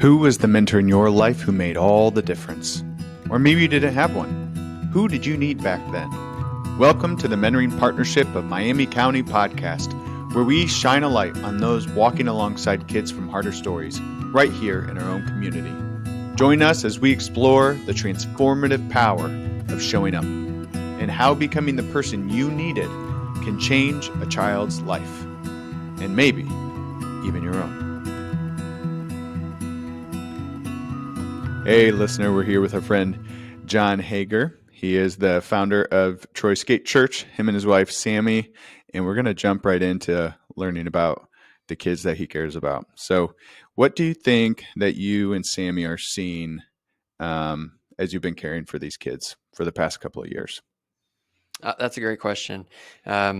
Who was the mentor in your life who made all the difference? Or maybe you didn't have one. Who did you need back then? Welcome to the Mentoring Partnership of Miami County podcast, where we shine a light on those walking alongside kids from harder stories, right here in our own community. Join us as we explore the transformative power of showing up and how becoming the person you needed can change a child's life, and maybe even your own. Hey, listener, we're here with our friend Jon Hagar. He is the founder of Troy's Skate Church, him and his wife, Sammy, and we're going to jump right into learning about the kids that he cares about. So what do you think that you and Sammy are seeing as you've been caring for these kids for the past couple of years? That's a great question. We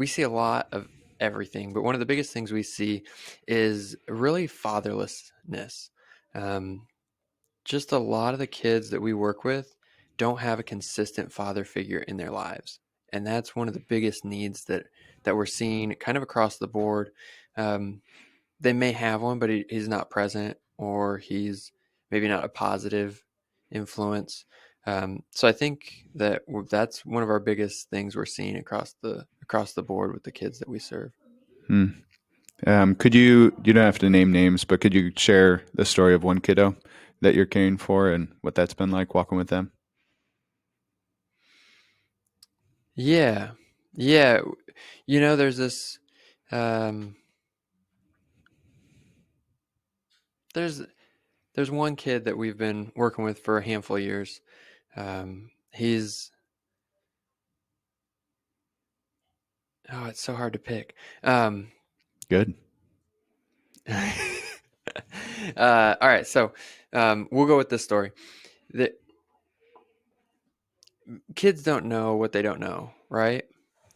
see a lot of everything, but one of the biggest things we see is really fatherlessness. Um, just a lot of the kids that we work with don't have a consistent father figure in their lives, and that's one of the biggest needs that we're seeing kind of across the board. Um, they may have one, but he's not present, or he's maybe not a positive influence. So I think that that's one of our biggest things we're seeing across the board with the kids that we serve. Could you don't have to name names, but could you share the story of one kiddo that you're caring for and what that's been like walking with them? Yeah, yeah. There's this. Um, there's there's one kid that we've been working with for a handful of years. He's it's so hard to pick. Good. All right, so we'll go with this story. The kids don't know what they don't know, right?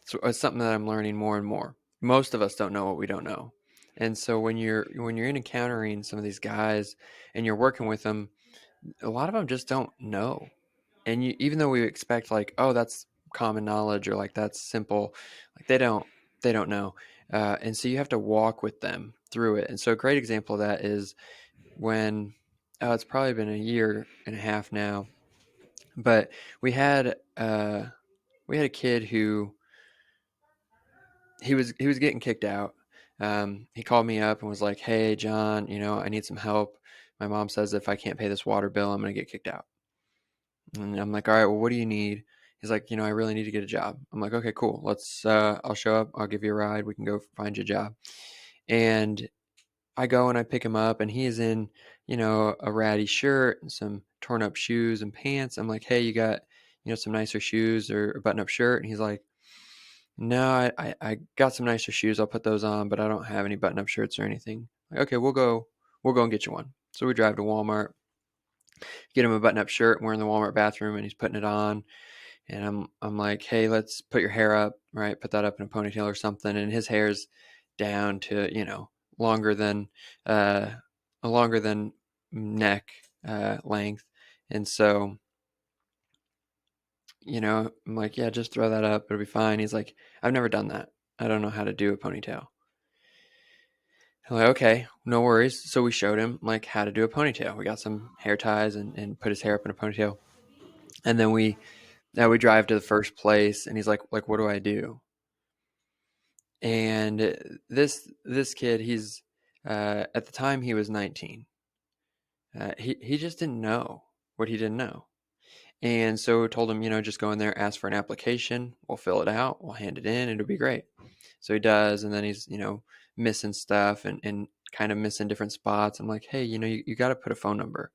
So it's something that I'm learning more and more. Most of us don't know what we don't know, and so when you're encountering some of these guys and you're working with them, a lot of them just don't know. And even though we expect like, oh, that's common knowledge or like that's simple, like they don't know, and so you have to walk with them through it. And so a great example of that is when it's probably been a year and a half now, but we had a kid who he was getting kicked out. He called me up and was like, "Hey, John, I need some help. My mom says if I can't pay this water bill, I'm gonna get kicked out." And I'm like, "All right, well, what do you need?" He's like, "I really need to get a job." I'm like, "Okay, cool. I'll show up. I'll give you a ride. We can go find you a job." And I go and I pick him up, and he is in, a ratty shirt and some torn up shoes and pants. I'm like, "Hey, you got, some nicer shoes or a button up shirt?" And he's like, "No, I got some nicer shoes. I'll put those on, but I don't have any button up shirts or anything." Like, okay, we'll go and get you one. So we drive to Walmart, get him a button up shirt, and we're in the Walmart bathroom, and he's putting it on. And I'm like, "Hey, let's put your hair up, right? Put that up in a ponytail or something." And his hair's down to, longer than uh longer than neck length. And so, I'm like, "Yeah, just throw that up. It'll be fine." He's like, "I've never done that. I don't know how to do a ponytail." I'm like, "Okay, no worries." So we showed him like how to do a ponytail. We got some hair ties and put his hair up in a ponytail. And then we drive to the first place, and he's like, "What do I do?" And this kid, he's at the time he was 19. He just didn't know what he didn't know. And so we told him, just go in there, ask for an application. We'll fill it out. We'll hand it in. It'll be great. So he does. And then he's, missing stuff and kind of missing different spots. I'm like, "Hey, you got to put a phone number,"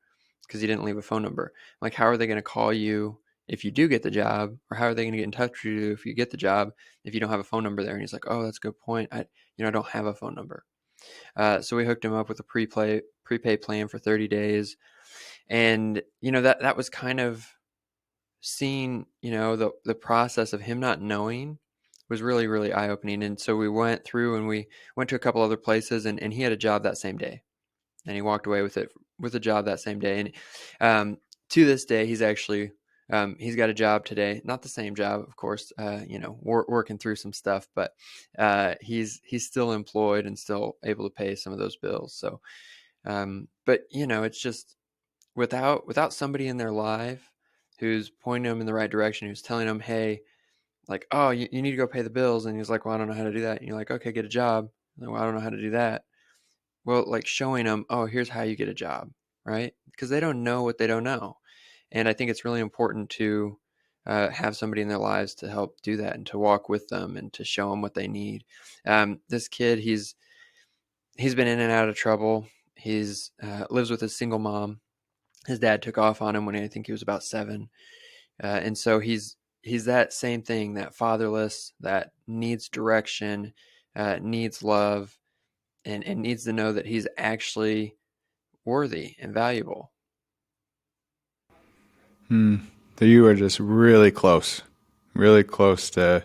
because he didn't leave a phone number. I'm like, "How are they going to call you if you do get the job? Or how are they going to get in touch with you if you get the job if you don't have a phone number there?" And he's like, "Oh, that's a good point. I don't have a phone number." So we hooked him up with a prepay plan for 30 days. And, that was kind of seeing, the process of him not knowing was really, really eye opening. And so we went through and we went to a couple other places, and he had a job that same day, and he walked away with a job that same day. And to this day, he's actually He's got a job today, not the same job, of course, working through some stuff, but he's still employed and still able to pay some of those bills. So, but it's just without somebody in their life who's pointing them in the right direction, who's telling them, hey, like, oh, you need to go pay the bills. And he's like, well, I don't know how to do that. And you're like, okay, get a job. Like, well, I don't know how to do that. Well, like showing them, oh, here's how you get a job, right? Because they don't know what they don't know. And I think it's really important to have somebody in their lives to help do that and to walk with them and to show them what they need. This kid, he's been in and out of trouble. He's lives with a single mom. His dad took off on him when I think he was about 7, and so he's that same thing, that fatherless, that needs direction, needs love, and needs to know that he's actually worthy and valuable. Hmm. So you were just really close to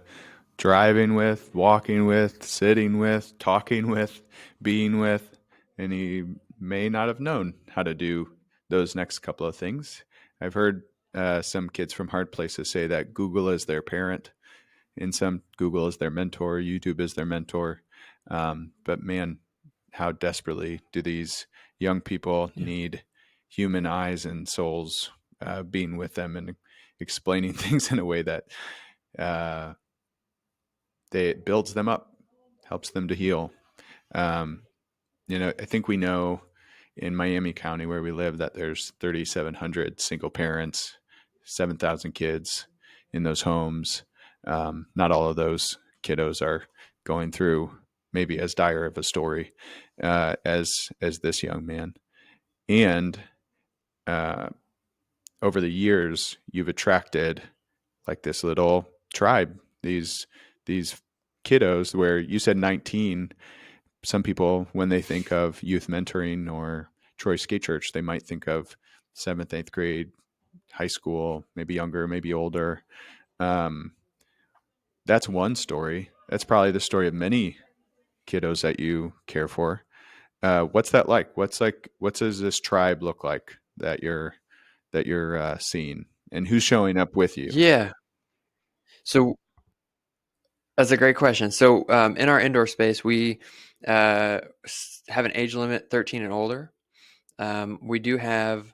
driving with, walking with, sitting with, talking with, being with, and he may not have known how to do those next couple of things. I've heard some kids from hard places say that Google is their parent, and some Google is their mentor, YouTube is their mentor. But man, how desperately do these young people Yeah. need human eyes and souls being with them and explaining things in a way that uh, it builds them up, helps them to heal. Um, I think we know in Miami County where we live that there's 3,700 single parents, 7,000 kids in those homes. Not all of those kiddos are going through maybe as dire of a story as this young man. And uh, over the years, you've attracted like this little tribe, these kiddos where you said 19. Some people, when they think of youth mentoring or Troy Skate Church, they might think of seventh, eighth grade, high school, maybe younger, maybe older. Um, that's one story. That's probably the story of many kiddos that you care for. What's that like? What does this tribe look like that you're seeing, and who's showing up with you? Yeah. So that's a great question. So in our indoor space, we have an age limit 13 and older. We do have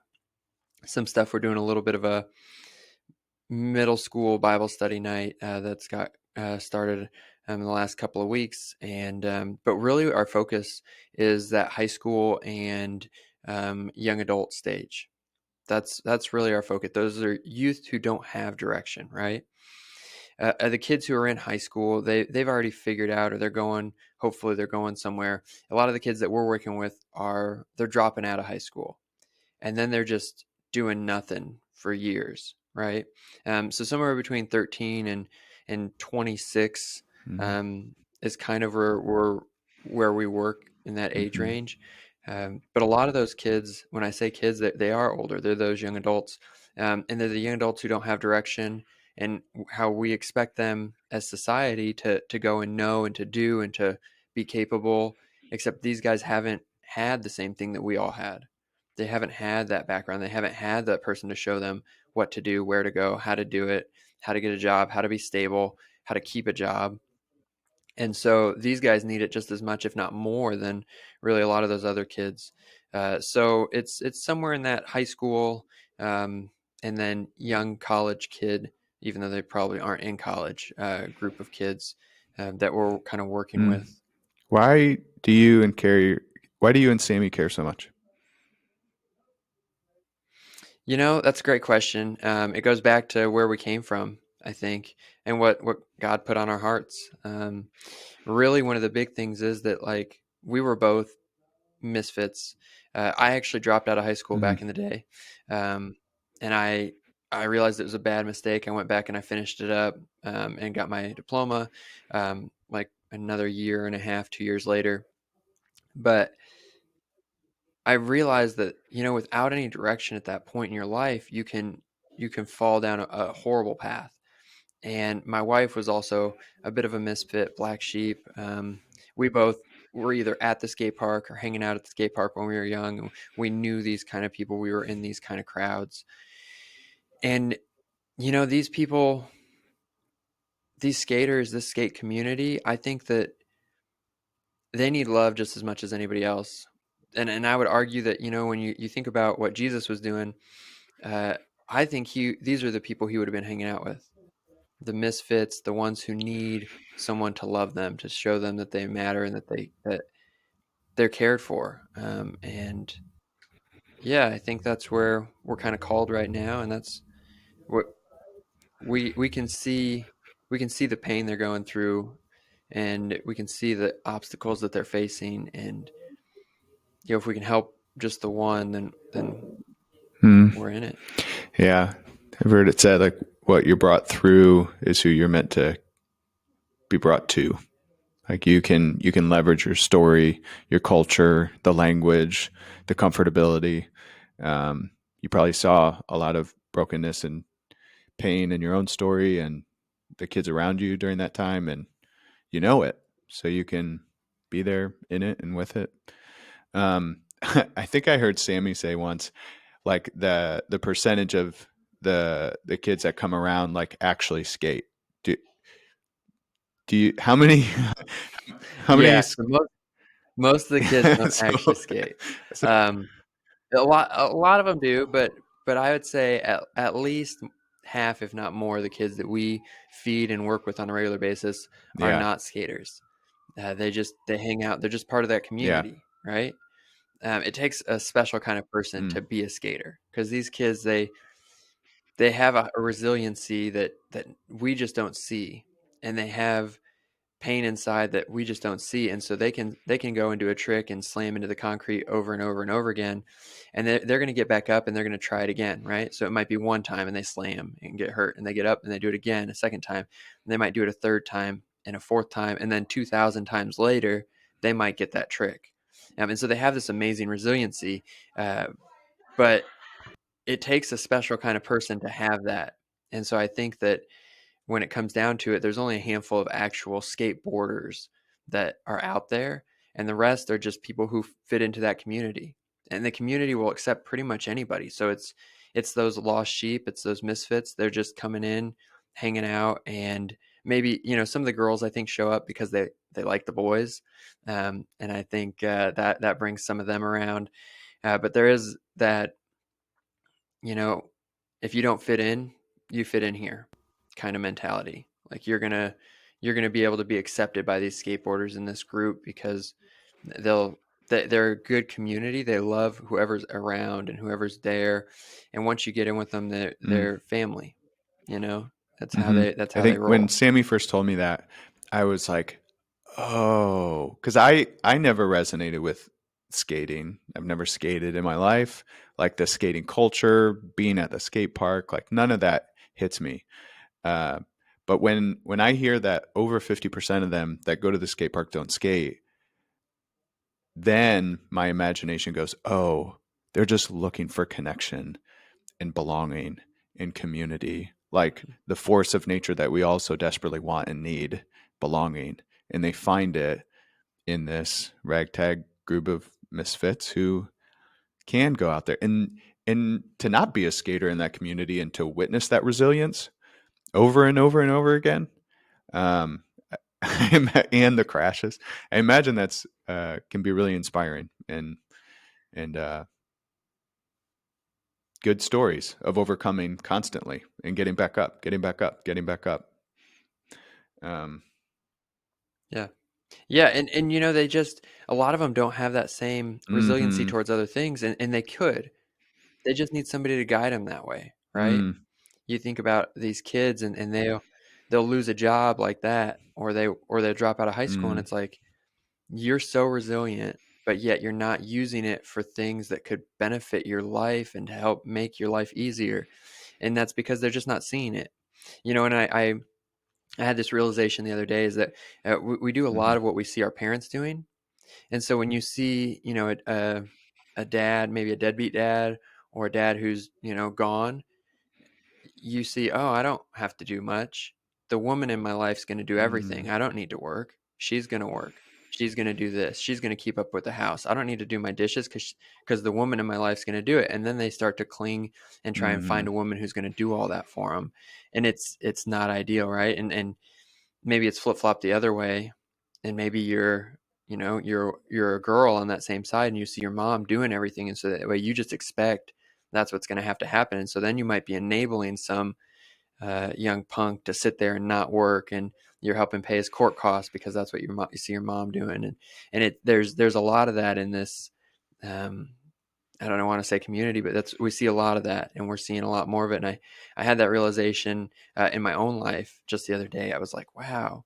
some stuff. We're doing a little bit of a middle school Bible study night that's got started in the last couple of weeks, and but really our focus is that high school and young adult stage. That's really our focus. Those are youth who don't have direction, right? The kids who are in high school, they've already figured out, or they're going. Hopefully, they're going somewhere. A lot of the kids that we're working with they're dropping out of high school, and then they're just doing nothing for years, right? So somewhere between 13 and 26 Mm-hmm. um, is kind of where we work in that age Mm-hmm. range. But a lot of those kids, when I say kids, they are older. They're those young adults, and they're the young adults who don't have direction, and how we expect them as society to go and know and to do and to be capable. Except these guys haven't had the same thing that we all had. They haven't had that background. They haven't had that person to show them what to do, where to go, how to do it, how to get a job, how to be stable, how to keep a job. And so these guys need it just as much, if not more, than really a lot of those other kids. So it's somewhere in that high school um, and then young college kid, even though they probably aren't in college, group of kids that we're kind of working Mm. with. Why do you and Carrie? Why do you and Sammy care so much? That's a great question. It goes back to where we came from, I think, and what God put on our hearts. Really, one of the big things is that like we were both misfits. I actually dropped out of high school Mm. back in the day, um, and I realized it was a bad mistake. I went back and I finished it up and got my diploma, like another year and a half, 2 years later. But I realized that, without any direction at that point in your life, you can fall down a horrible path. And my wife was also a bit of a misfit, black sheep. We both were either at the skate park or hanging out at the skate park when we were young, and we knew these kind of people. We were in these kind of crowds, and these people, these skaters, this skate community, I think that they need love just as much as anybody else. And I would argue that, when you think about what Jesus was doing, uh, I think these are the people he would have been hanging out with. The misfits, the ones who need someone to love them, to show them that they matter and that they're cared for. And yeah, I think that's where we're kind of called right now, and that's what we can see. We can see the pain they're going through, and we can see the obstacles that they're facing. And if we can help just the one, then Hmm. we're in it. Yeah. I've heard it said like what you're brought through is who you're meant to be brought to. Like you can leverage your story, your culture, the language, the comfortability. You probably saw a lot of brokenness and pain in your own story and the kids around you during that time, and you know it, so you can be there in it and with it. I think I heard Sammy say once, like the percentage of the kids that come around like actually skate. Do do you how many how many Yeah, so most of the kids don't so, actually skate. so Um, a lot of them do, but I would say at least half, if not more, of the kids that we feed and work with on a regular basis are yeah, not skaters. They hang out. They're just part of that yeah, community, right? It takes a special kind of person mm, to be a skater because these kids they have a resiliency that we just don't see, and they have pain inside that we just don't see, and so they can go and do a trick and slam into the concrete over and over and over again, and they're going to get back up and they're going to try it again, right? So it might be one time and they slam and get hurt, and they get up and they do it again a second time, and they might do it a third time and a fourth time, and then 2,000 times later they might get that trick. And so they have this amazing resiliency, uh, but it takes a special kind of person to have that. And so I think that when it comes down to it, there's only a handful of actual skateboarders that are out there, and the rest are just people who fit into that community. And the community will accept pretty much anybody. So it's those lost sheep, it's those misfits. They're just coming in, hanging out, and maybe some of the girls I think show up because they like the boys, and I think that brings some of them around. But there is that you know, if you don't fit in, you fit in here kind of mentality. Like you're gonna be able to be accepted by these skateboarders in this group because they'll they're a good community. They love whoever's around and whoever's there. And once you get in with them, mm, they're family. You know, hmm. that's I how they think when roll. Sammy first told me that, I was like, oh, because I never resonated with skating. I've never skated in my life. Like the skating culture, being at the skate park, like none of that hits me. Uh, but when I hear that over 50% of them that go to the skate park don't skate, then my imagination goes, oh, they're just looking for connection and belonging and community, like the force of nature that we all so desperately want and need, belonging. And they find it in this ragtag group of misfits who can go out there and to not be a skater in that community and to witness that resilience over and over and over again. Um, and the crashes. I imagine that's can be really inspiring and good stories of overcoming constantly and getting back up, getting back up, getting back up. Um, Yeah. Yeah, and they just a lot of them don't have that same resiliency mm-hmm, towards other things, and they could. They just need somebody to guide them that way, right? mm, You think about these kids and they'll lose a job like that, or they drop out of high school, and mm, it's like you're so resilient, but yet you're not using it for things that could benefit your life and to help make your life easier. And that's because they're just not seeing it. And I had this realization the other day is that we do a mm-hmm, lot of what we see our parents doing. And so when you see, a dad, maybe a deadbeat dad, or a dad who's, gone, you see, oh, I don't have to do much. The woman in my life's going to do everything. mm, I don't need to work. She's going to work. She's going to do this. She's going to keep up with the house. I don't need to do my dishes because the woman in my life is going to do it. And then they start to cling and try and Mm-hmm. find a woman who's going to do all that for them. And it's not ideal, right? And maybe it's flip-flop the other way, and maybe you're a girl on that same side and you see your mom doing everything, and so that way you just expect that's what's going to have to happen. And so then you might be enabling some young punk to sit there and not work, and you're helping pay his court costs because that's what you see your mom doing. And there's a lot of that in this, um, I don't want to say community, but we see a lot of that, and we're seeing a lot more of it. And I had that realization in my own life just the other day. I was like, wow,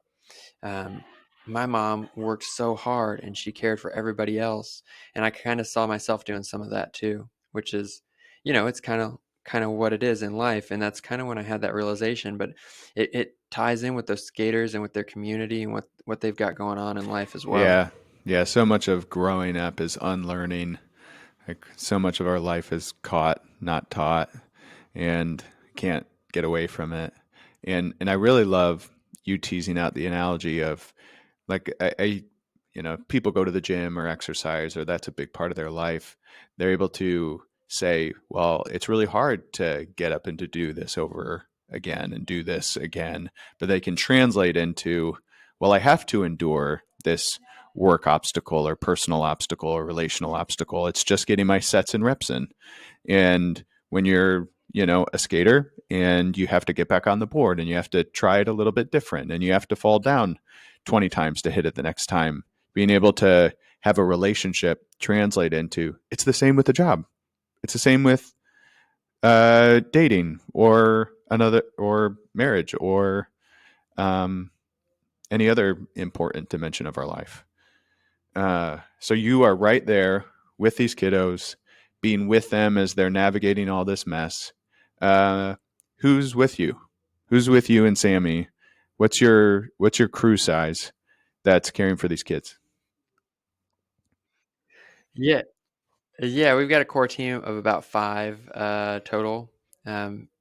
um, my mom worked so hard and she cared for everybody else, and I kind of saw myself doing some of that too, which is, it's kind of what it is in life. And that's kind of when I had that realization. But it ties in with those skaters and with their community and what they've got going on in life as well. Yeah. Yeah. So much of growing up is unlearning. Like so much of our life is caught, not taught, and can't get away from it. And I really love you teasing out the analogy of like people go to the gym or exercise, or that's a big part of their life. They're able to say, well, it's really hard to get up and to do this over again and do this again, but they can translate into, well, I have to endure this work obstacle or personal obstacle or relational obstacle. It's just getting my sets and reps in. And when you're, a skater and you have to get back on the board and you have to try it a little bit different and you have to fall down 20 times to hit it the next time, being able to have a relationship translate into, it's the same with a job. It's the same with dating or marriage or um, any other important dimension of our life. So you are right there with these kiddos, being with them as they're navigating all this mess. Uh, who's with you? Who's with you and Sammy? What's your crew size that's caring for these kids? Yeah. Yeah, we've got a core team of about five total,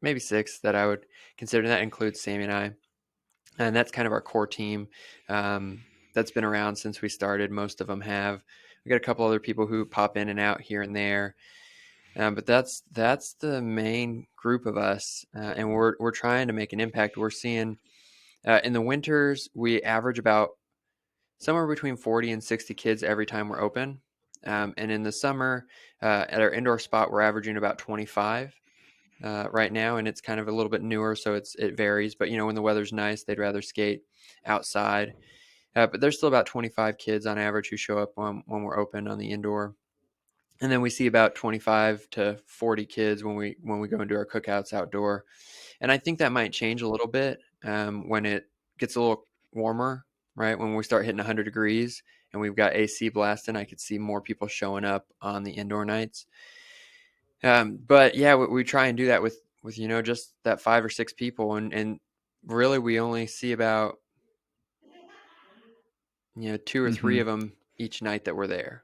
maybe six that I would consider. That includes Sammy and I. And that's kind of our core team, that's been around since we started. Most of them have. We got a couple other people who pop in and out here and there, but that's the main group of us, and we're trying to make an impact. We're seeing in the winters we average about somewhere between 40 and 60 kids every time we're open, and in the summer at our indoor spot we're averaging about 25. Right now, and it's kind of a little bit newer, so it varies. But when the weather's nice, they'd rather skate outside. But there's still about 25 kids on average who show up when we're open on the indoor, and then we see about 25 to 40 kids when we go and do our cookouts outdoor. And I think that might change a little bit when it gets a little warmer, right? When we start hitting 100 degrees and we've got AC blasting, I could see more people showing up on the indoor nights. But yeah, we try and do that with just that 5 or 6 people, and really we only see about 2 or 3 Mm-hmm. of them each night that we're there,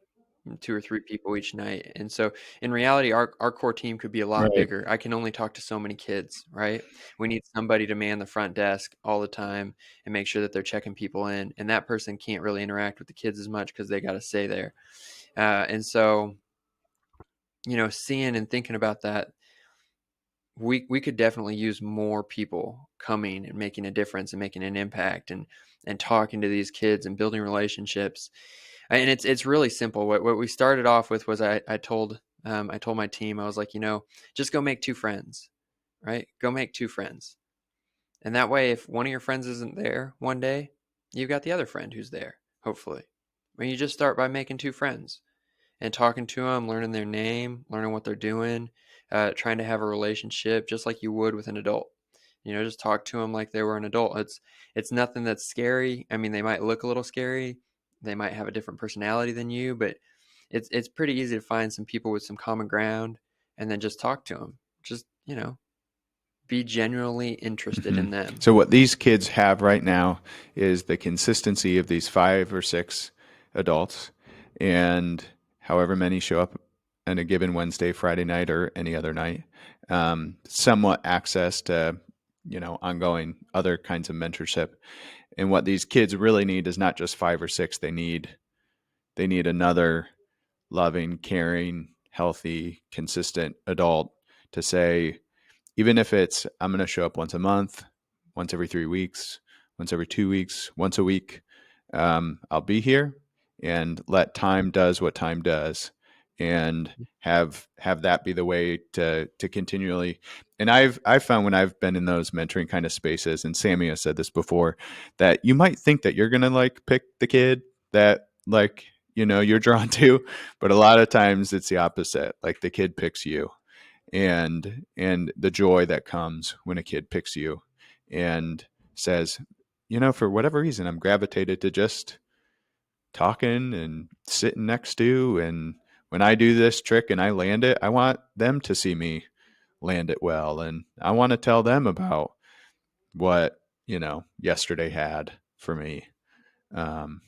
2 or 3 people each night. And so in reality, our core team could be a lot Right. bigger. I can only talk to so many kids, right? We need somebody to man the front desk all the time and make sure that they're checking people in, and that person can't really interact with the kids as much because they got to stay there. And so seeing and thinking about that, we could definitely use more people coming and making a difference and making an impact and talking to these kids and building relationships. And it's really simple. What we started off with was I told my team, I was like, just go make 2 friends, right? Go make 2 friends. And that way, if one of your friends isn't there one day, you've got the other friend who's there, hopefully. When you just start by making 2 friends and talking to them, learning their name, learning what they're doing, trying to have a relationship just like you would with an adult. Just talk to them like they were an adult. It's nothing that's scary. I mean, they might look a little scary. They might have a different personality than you, but it's pretty easy to find some people with some common ground and then just talk to them. Just, be genuinely interested Mm-hmm. in them. So what these kids have right now is the consistency of these 5 or 6 adults, and however many show up on a given Wednesday, Friday night, or any other night. Somewhat access to ongoing other kinds of mentorship. And what these kids really need is not just 5 or 6; they need They need another loving, caring, healthy, consistent adult to say, even if it's, I'm going to show up once a month, once every 3 weeks, once every 2 weeks, once a week, I'll be here, and let time does what time does, and have that be the way to continually. And I've found when I've been in those mentoring kind of spaces, and Sammy has said this before, that you might think that you're gonna like pick the kid that, like, you're drawn to, but a lot of times it's the opposite. Like, the kid picks you, and the joy that comes when a kid picks you and says, for whatever reason, I'm gravitated to just talking and sitting next to, and when I do this trick and I land it, I want them to see me land it well, and I want to tell them about what yesterday had for me. um,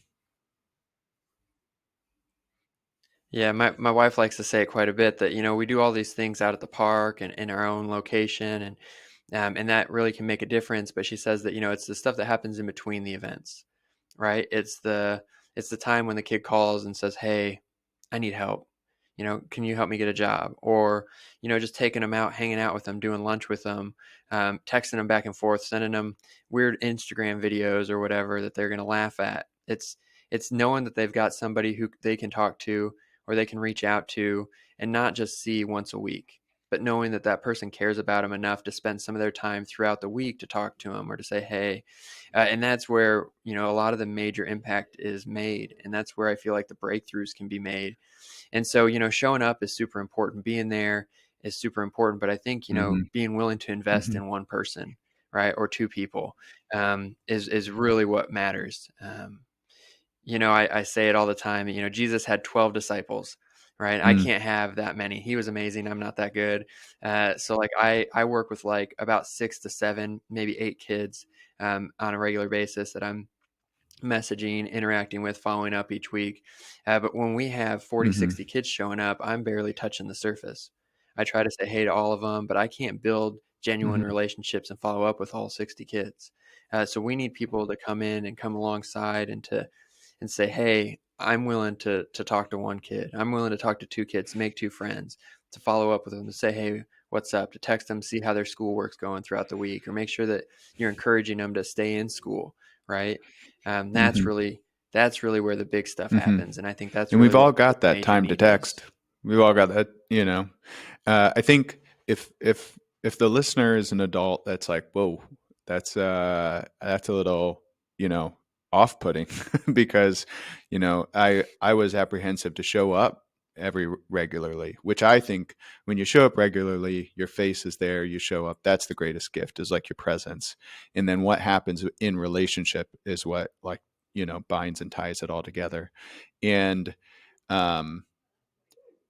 Yeah, my wife likes to say it quite a bit that, we do all these things out at the park and in our own location, and that really can make a difference. But she says that, it's the stuff that happens in between the events, right? It's the time when the kid calls and says, "Hey, I need help. Can you help me get a job?" Or, just taking them out, hanging out with them, doing lunch with them, texting them back and forth, sending them weird Instagram videos or whatever that they're going to laugh at. It's knowing that they've got somebody who they can talk to or they can reach out to and not just see once a week, but knowing that that person cares about them enough to spend some of their time throughout the week to talk to them or to say, "Hey," and that's where, a lot of the major impact is made. And that's where I feel like the breakthroughs can be made. And so, showing up is super important. Being there is super important. But I think, mhm, being willing to invest mhm, in one person, right, or two people, is really what matters. I say it all the time. Jesus had 12 disciples, right? I mm, can't have that many. He was amazing. I'm not that good. So like I work with like about 6 to 7, maybe 8 kids on a regular basis that I'm messaging, interacting with, following up each week. But when we have 40, mhm, 60 kids showing up, I'm barely touching the surface. I try to say hey to all of them, but I can't build genuine mhm, relationships and follow up with all 60 kids. So we need people to come in and come alongside and say, hey, I'm willing to talk to one kid. I'm willing to talk to two kids, to make two friends, to follow up with them, to say, hey, what's up, to text them, see how their schoolwork's going throughout the week, or make sure that you're encouraging them to stay in school, right? um, that's mhm, really that's really where the big stuff mhm. happens, and I think that's And really we've all what got the that major time to need is. text. We've all got that. I think if the listener is an adult that's like, whoa, that's a little, you know, off putting because, I was apprehensive to show up every regularly, which I think when you show up regularly, your face is there, you show up. That's the greatest gift, is like your presence. And then what happens in relationship is what, like, binds and ties it all together. And um,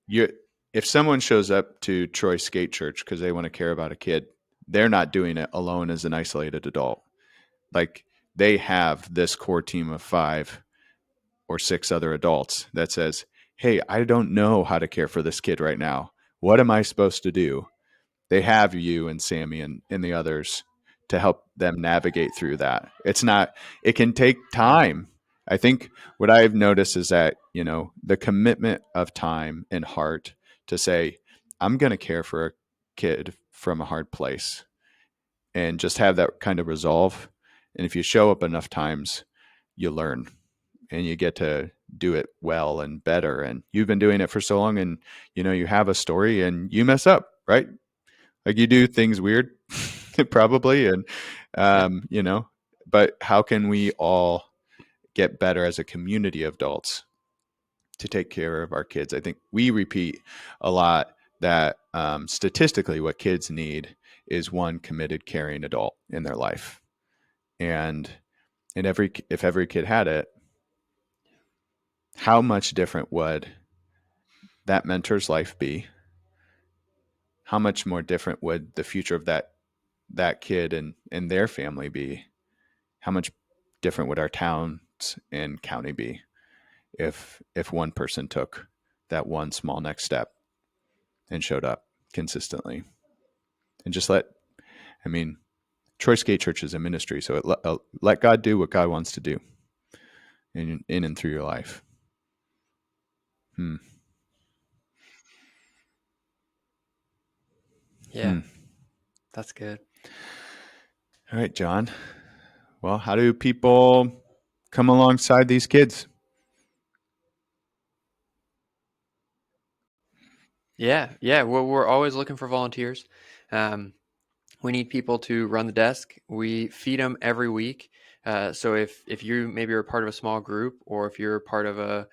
you if someone shows up to Troy Skate Church because they want to care about a kid, they're not doing it alone as an isolated adult. Like, they have this core team of 5 or 6 other adults that says, "Hey, I don't know how to care for this kid right now. What am I supposed to do?" They have you and Sammy and the others to help them navigate through that. It can take time. I think what I've noticed is that, the commitment of time and heart to say, I'm going to care for a kid from a hard place, and just have that kind of resolve. And if you show up enough times, you learn, and you get to do it well and better. And you've been doing it for so long, and, you have a story, and you mess up, right? Like, you do things weird, probably, and Yeah. but how can we all get better as a community of adults to take care of our kids? I think we repeat a lot that, statistically, what kids need is one committed, caring adult in their life, and if every kid had it, how much different would that mentor's life be? How much more different would the future of that kid and their family be? How much different would our towns and county be if one person took that one small next step and showed up consistently, and just I mean, Troy Skate Church is a ministry, so let God do what God wants to do in and through your life. Yeah, that's good. All right, Jon. Well, how do people come alongside these kids? Yeah. Well, we're always looking for volunteers. Um, we need people to run the desk. We feed them every week. So if you maybe are part of a small group, or if you're part of a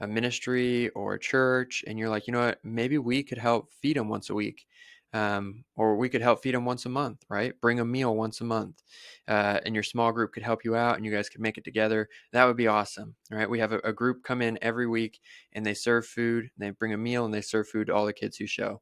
ministry or a church, and you're like, you know what, maybe we could help feed them once a week, or we could help feed them once a month, right? Bring a meal once a month, and your small group could help you out, and you guys could make it together. That would be awesome, right? We have a group come in every week, and they serve food. They bring a meal, and they serve food to all the kids who show.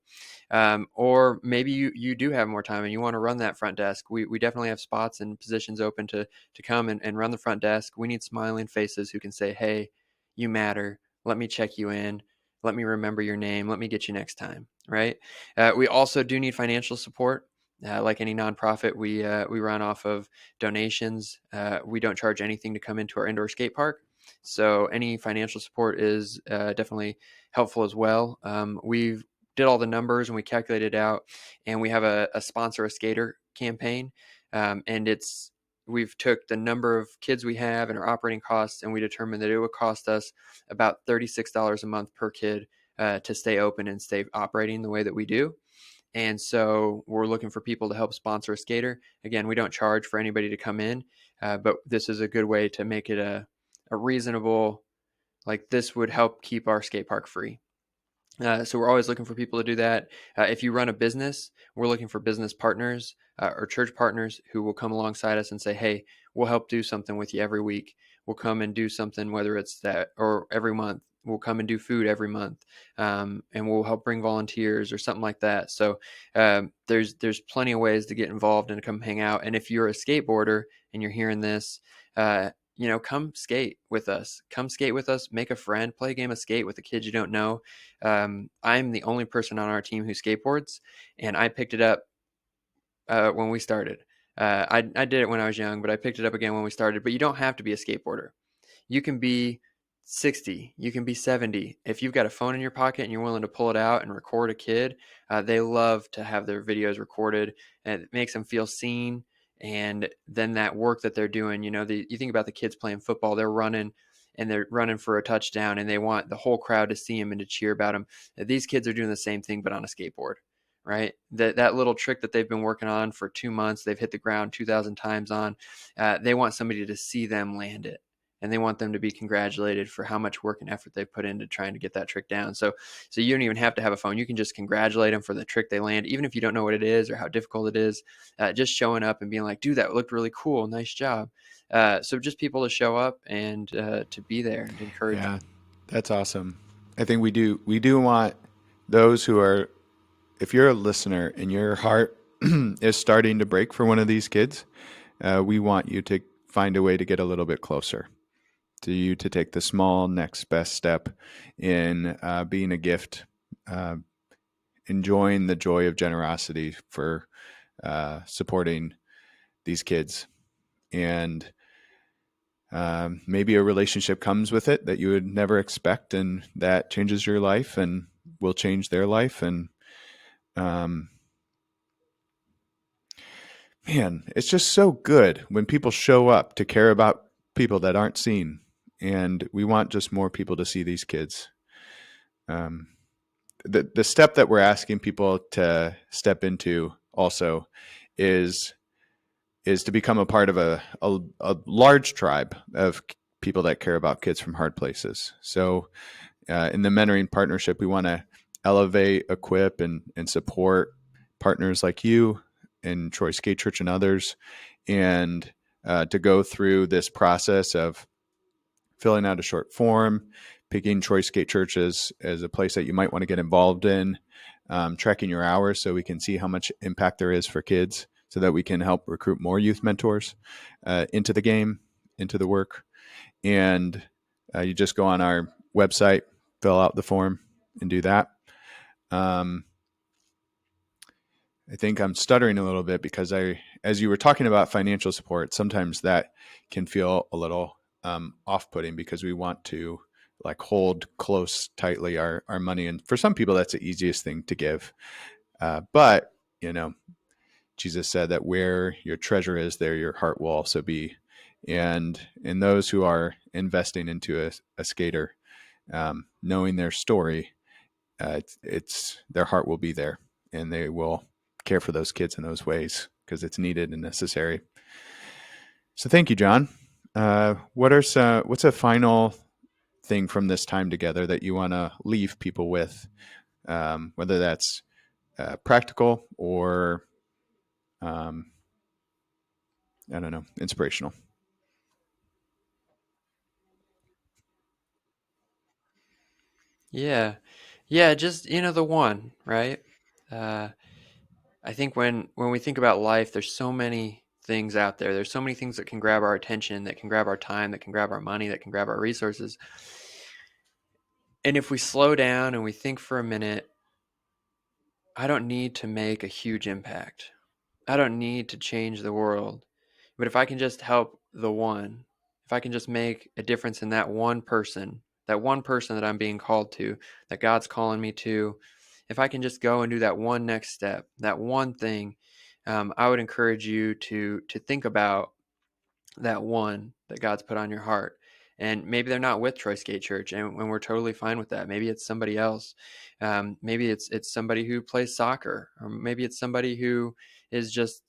Or maybe you do have more time and you want to run that front desk. We definitely have spots and positions open to come and run the front desk. We need smiling faces who can say, hey, you matter. Let me check you in. Let me remember your name. Let me get you next time. Right. We also do need financial support. Like any nonprofit, we run off of donations. We don't charge anything to come into our indoor skate park. So any financial support is definitely helpful as well. We've did all the numbers and we calculated it out, and we have a sponsor a skater campaign, and we've took the number of kids we have and our operating costs, and we determined that it would cost us about $36 a month per kid to stay open and stay operating the way that we do. And so we're looking for people to help sponsor a skater. Again, we don't charge for anybody to come in, but this is a good way to make it a reasonable, like this would help keep our skate park free. So we're always looking for people to do that. If you run a business, we're looking for business partners or church partners who will come alongside us and say, hey, we'll help do something with you every week. We'll come and do something, whether it's that or every month. We'll come and do food every month, and we'll help bring volunteers or something like that. So there's plenty of ways to get involved and to come hang out. And if you're a skateboarder and you're hearing this, come skate with us. Come skate with us. Make a friend. Play a game of skate with the kids you don't know. I'm the only person on our team who skateboards, and I picked it up when we started. I did it when I was young, but I picked it up again when we started. But you don't have to be a skateboarder. You can be 60, you can be 70. If you've got a phone in your pocket and you're willing to pull it out and record a kid, they love to have their videos recorded, and it makes them feel seen. And then that work that they're doing, you think about the kids playing football, they're running and they're running for a touchdown, and they want the whole crowd to see them and to cheer about them. These kids are doing the same thing, but on a skateboard, right? That little trick that they've been working on for 2 months, they've hit the ground 2,000 times on. They want somebody to see them land it, and they want them to be congratulated for how much work and effort they put into trying to get that trick down. So you don't even have to have a phone. You can just congratulate them for the trick they land, even if you don't know what it is or how difficult it is. Just showing up and being like, dude, that looked really cool. Nice job. So just people to show up and to be there and encourage. Yeah, that's awesome. I think we do want those who are, if you're a listener and your heart is starting to break for one of these kids, we want you to find a way to get a little bit closer to you, to take the small next best step in being a gift, enjoying the joy of generosity for supporting these kids. And maybe a relationship comes with it that you would never expect, and that changes your life and will change their life. And man, it's just so good when people show up to care about people that aren't seen. And we want just more people to see these kids. The step that we're asking people to step into also is to become a part of a large tribe of people that care about kids from hard places. So in the mentoring partnership, we want to elevate, equip, and support partners like you and Troy Skate Church and others, and to go through this process of filling out a short form, picking Troy Skate Church as a place that you might want to get involved in, tracking your hours so we can see how much impact there is for kids, so that we can help recruit more youth mentors into the game, into the work. And you just go on our website, fill out the form, and do that. I think I'm stuttering a little bit because as you were talking about financial support, sometimes that can feel a little off-putting, because we want to like hold close tightly our money. And for some people, that's the easiest thing to give. But, Jesus said that where your treasure is, there your heart will also be. And in those who are investing into a skater, knowing their story, it's their heart will be there, and they will care for those kids in those ways because it's needed and necessary. So thank you, Jon. What's a final thing from this time together that you want to leave people with, whether that's practical or I don't know, inspirational? Yeah. Yeah, just, the one, right? Uh, I think when we think about life, there's so many things out there. There's so many things that can grab our attention, that can grab our time, that can grab our money, that can grab our resources. And if we slow down and we think for a minute, I don't need to make a huge impact. I don't need to change the world. But if I can just help the one, if I can just make a difference in that one person that I'm being called to, that God's calling me to, if I can just go and do that one next step, that one thing, I would encourage you to think about that one that God's put on your heart. And maybe they're not with Troy Skate Church, and we're totally fine with that. Maybe it's somebody else. Maybe it's somebody who plays soccer, or maybe it's somebody who is just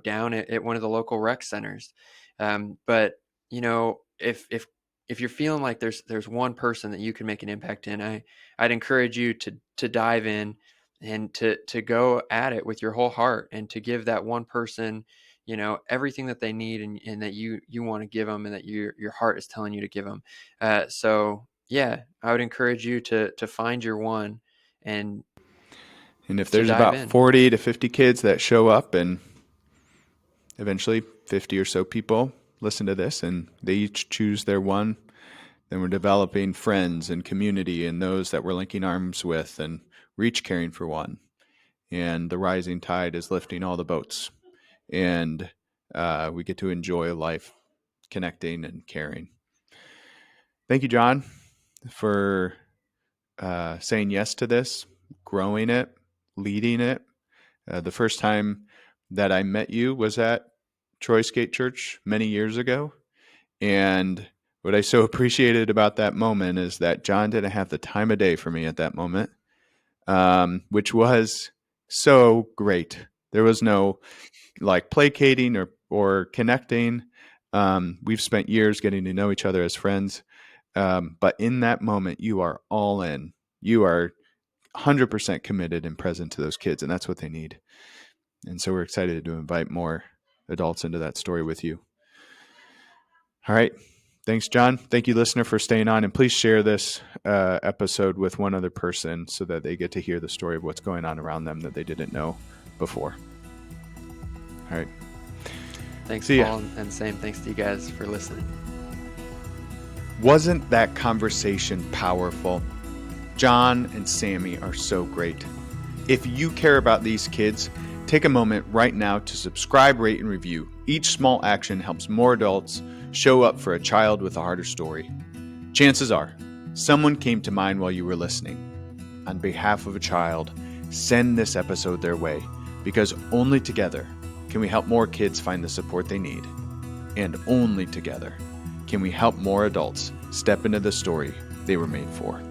down at one of the local rec centers. But if you're feeling like there's one person that you can make an impact in, I'd encourage you to dive in and to go at it with your whole heart, and to give that one person everything that they need, and that you want to give them, and that your heart is telling you to give them. So yeah, I would encourage you to find your one and And if to there's dive about in. 40 to 50 kids that show up, and eventually 50 or so people listen to this and they each choose their one, then we're developing friends and community and those that we're linking arms with, and we're each caring for one. And the rising tide is lifting all the boats. And we get to enjoy life connecting and caring. Thank you, Jon, for saying yes to this, growing it, leading it. The first time that I met you was at Troy Skate Church many years ago. And what I so appreciated about that moment is that Jon didn't have the time of day for me at that moment, which was so great. There was no like placating or connecting. We've spent years getting to know each other as friends. But in that moment, you are all in. You are 100% committed and present to those kids, and that's what they need. And so we're excited to invite more adults into that story with you. All right. Thanks, Jon. Thank you, listener, for staying on. And please share this episode with one other person so that they get to hear the story of what's going on around them that they didn't know before. All right. Thanks, See ya. Paul, and same thanks to you guys for listening. Wasn't that conversation powerful? Jon and Sammy are so great. If you care about these kids, take a moment right now to subscribe, rate, and review. Each small action helps more adults show up for a child with a harder story. Chances are, someone came to mind while you were listening. On behalf of a child, send this episode their way, because only together can we help more kids find the support they need. And only together can we help more adults step into the story they were made for.